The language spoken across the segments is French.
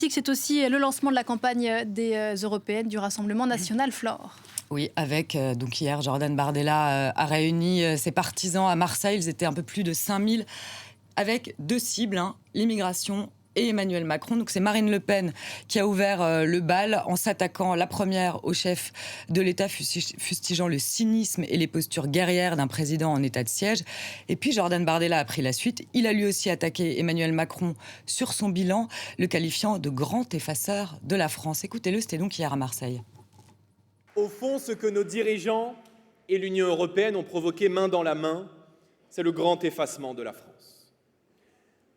C'est aussi le lancement de la campagne des européennes du Rassemblement national, Flore. Oui, avec donc hier, Jordan Bardella a réuni ses partisans à Marseille. Ils étaient un peu plus de 5000 avec deux cibles, l'immigration et Emmanuel Macron. Donc c'est Marine Le Pen qui a ouvert le bal en s'attaquant la première au chef de l'État, fustigeant le cynisme et les postures guerrières d'un président en état de siège. Et puis Jordan Bardella a pris la suite. Il a lui aussi attaqué Emmanuel Macron sur son bilan, le qualifiant de grand effaceur de la France. Écoutez-le, c'était donc hier à Marseille. Au fond, ce que nos dirigeants et l'Union européenne ont provoqué main dans la main, c'est le grand effacement de la France.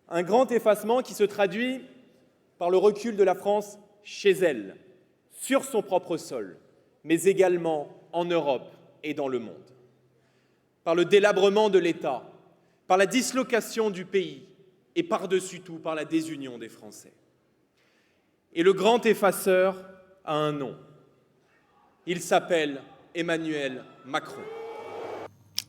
Un grand effacement qui se traduit par le recul de la France chez elle, sur son propre sol, mais également en Europe et dans le monde. Par le délabrement de l'État, par la dislocation du pays et par-dessus tout par la désunion des Français. Et le grand effaceur a un nom. Il s'appelle Emmanuel Macron.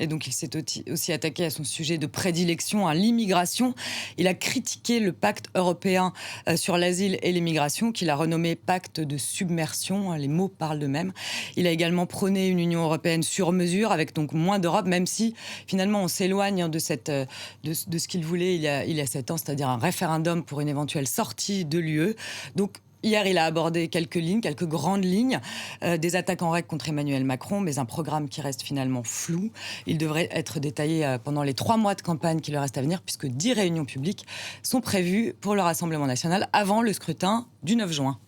Et donc, il s'est aussi attaqué à son sujet de prédilection, l'immigration. Il a critiqué le pacte européen sur l'asile et l'immigration, qu'il a renommé pacte de submersion. Les mots parlent d'eux-mêmes. Il a également prôné une Union européenne sur mesure, avec donc moins d'Europe, même si finalement on s'éloigne de ce qu'il voulait il y a 7 ans, c'est-à-dire un référendum pour une éventuelle sortie de l'UE. Donc, hier, il a abordé quelques grandes lignes, des attaques en règle contre Emmanuel Macron, mais un programme qui reste finalement flou. Il devrait être détaillé pendant les 3 mois de campagne qui leur restent à venir, puisque 10 réunions publiques sont prévues pour le Rassemblement national avant le scrutin du 9 juin.